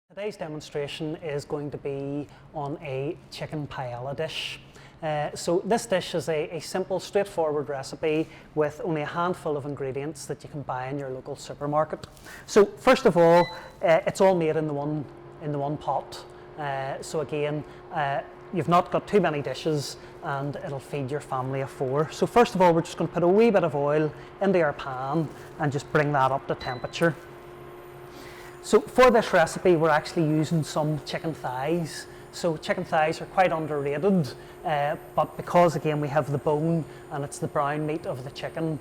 Today's demonstration is going to be on a chicken paella dish. So this dish is a simple, straightforward recipe with only a handful of ingredients that you can buy in your local supermarket. So first of all, it's all made in the one pot. So again, you've not got too many dishes and it'll feed your family of 4. So first of all, we're just going to put a wee bit of oil into our pan and just bring that up to temperature. So for this recipe, we're actually using some chicken thighs. So chicken thighs are quite underrated, but because again we have the bone and it's the brown meat of the chicken,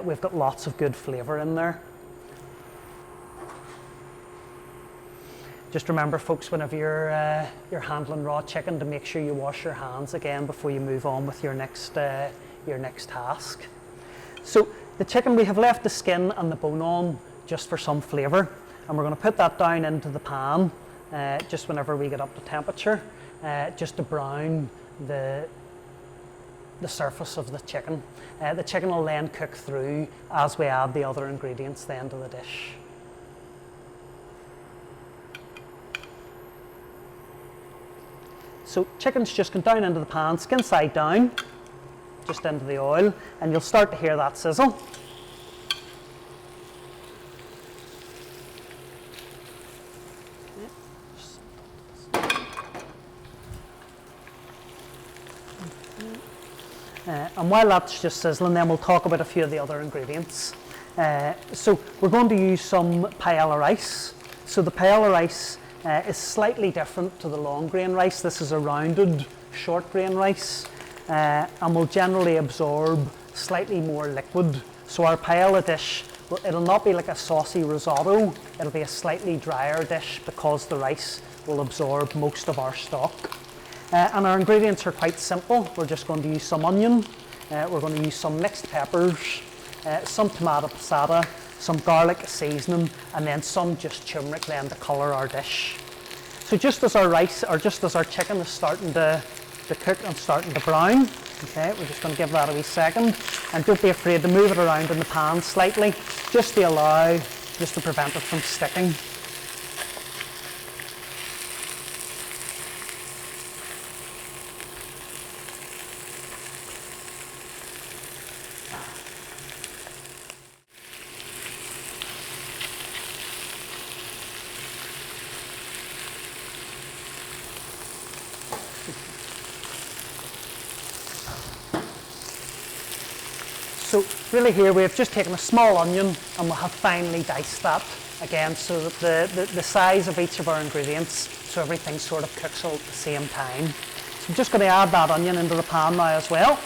we've got lots of good flavour in there. Just remember, folks, whenever you're handling raw chicken, to make sure you wash your hands again before you move on with your next task. So the chicken, we have left the skin and the bone on just for some flavour. And we're going to put that down into the pan just whenever we get up to temperature, just to brown the surface of the chicken. The chicken will then cook through as we add the other ingredients then to the dish. So chicken's just gone down into the pan, skin side down, just into the oil, and you'll start to hear that sizzle. And while that's just sizzling, then we'll talk about a few of the other ingredients. So we're going to use some paella rice. So the paella rice is slightly different to the long grain rice. This is a rounded short grain rice and will generally absorb slightly more liquid. So our paella dish, it'll not be like a saucy risotto, it'll be a slightly drier dish because the rice will absorb most of our stock. And our ingredients are quite simple. We're just going to use some onion, we're going to use some mixed peppers, some tomato passata, some garlic seasoning, and then some just turmeric then to colour our dish. So just as our rice, or just as our chicken is starting to cook and starting to brown, okay, we're just going to give that a wee second. And don't be afraid to move it around in the pan slightly, just to prevent it from sticking. So really here we've just taken a small onion and we'll have finely diced that again so that the size of each of our ingredients, so everything sort of cooks all at the same time. So I'm just going to add that onion into the pan now as well.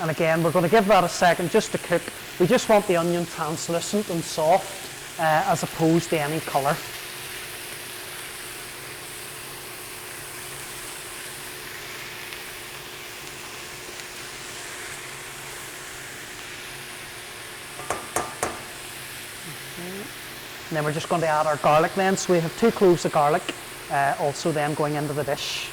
And again, we're going to give that a second just to cook. We just want the onion translucent and soft as opposed to any colour. And then we're just going to add our garlic then. So we have 2 cloves of garlic also then going into the dish.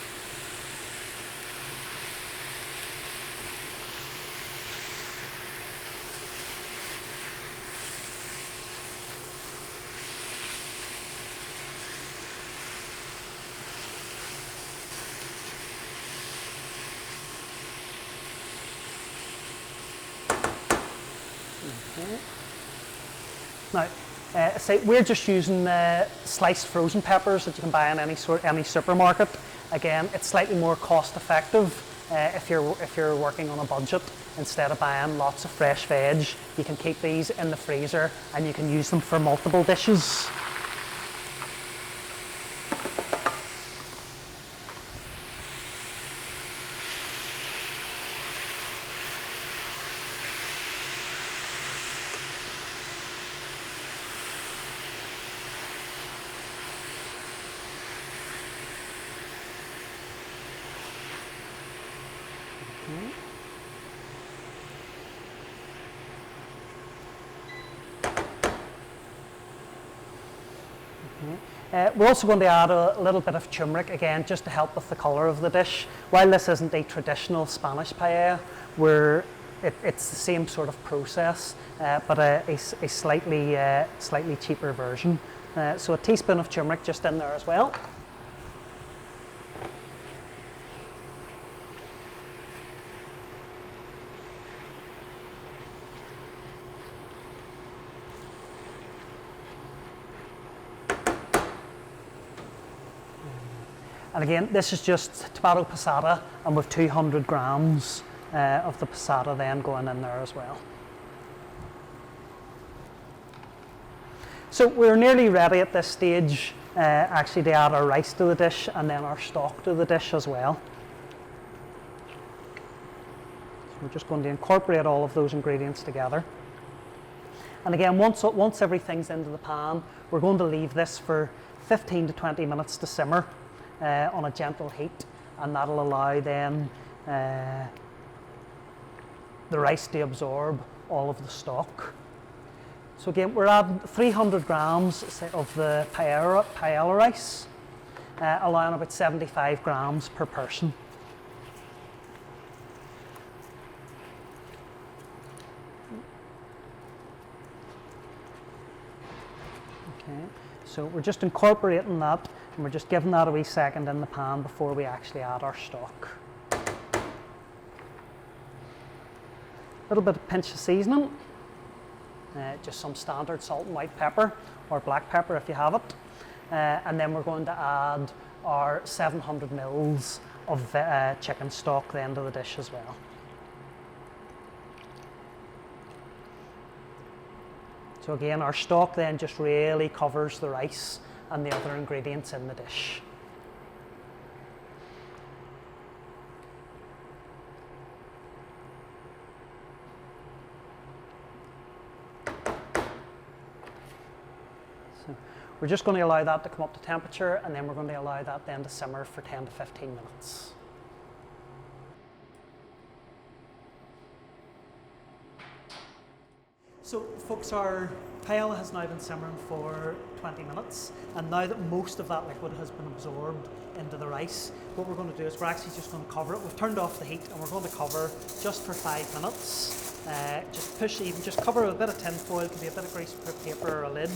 Now, we're just using sliced frozen peppers that you can buy in any supermarket. Again, it's slightly more cost effective if you're working on a budget. Instead of buying lots of fresh veg, you can keep these in the freezer and you can use them for multiple dishes. We're also going to add a little bit of turmeric, again, just to help with the colour of the dish. While this isn't a traditional Spanish paella, it's the same sort of process, but a slightly cheaper version. So a teaspoon of turmeric just in there as well. And again, this is just tomato passata, and with 200 grams of the passata then going in there as well. So we're nearly ready at this stage actually to add our rice to the dish and then our stock to the dish as well. So we're just going to incorporate all of those ingredients together. And again, once everything's into the pan, we're going to leave this for 15 to 20 minutes to simmer on a gentle heat, and that'll allow then the rice to absorb all of the stock. So again, we're adding 300 grams of the paella rice, allowing about 75 grams per person. Okay, so we're just incorporating that, and we're just giving that a wee second in the pan before we actually add our stock. A little bit of pinch of seasoning, just some standard salt and white pepper, or black pepper if you have it. And then we're going to add our 700 mils of chicken stock then to the dish as well. So again, our stock then just really covers the rice and the other ingredients in the dish. So we're just going to allow that to come up to temperature, and then we're going to allow that then to simmer for 10 to 15 minutes. So folks, our paella has now been simmering for 20 minutes, and now that most of that liquid has been absorbed into the rice, what we're going to do is we're actually just going to cover it. We've turned off the heat and we're going to cover just for 5 minutes. Just cover with a bit of tin foil, it could be a bit of grease paper or a lid.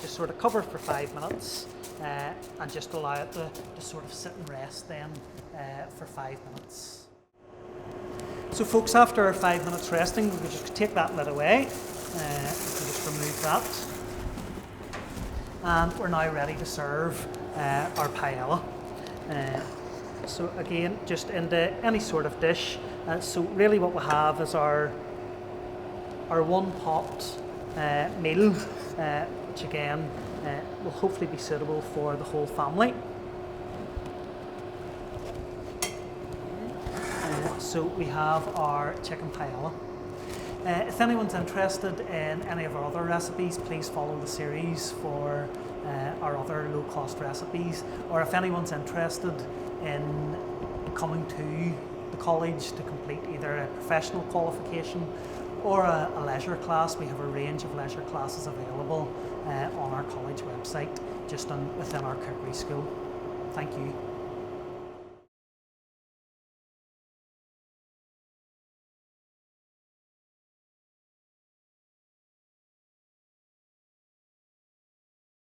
Just sort of cover for 5 minutes and just allow it to sort of sit and rest then for 5 minutes. So folks, after 5 minutes resting, we can just take that lid away. We can just remove that, and we're now ready to serve our paella. So again, just into any sort of dish. So really what we have is our one pot meal, which again will hopefully be suitable for the whole family. So we have our chicken paella. If anyone's interested in any of our other recipes, please follow the series for our other low-cost recipes. Or if anyone's interested in coming to the college to complete either a professional qualification or a leisure class, we have a range of leisure classes available on our college website, just within our cookery school. Thank you.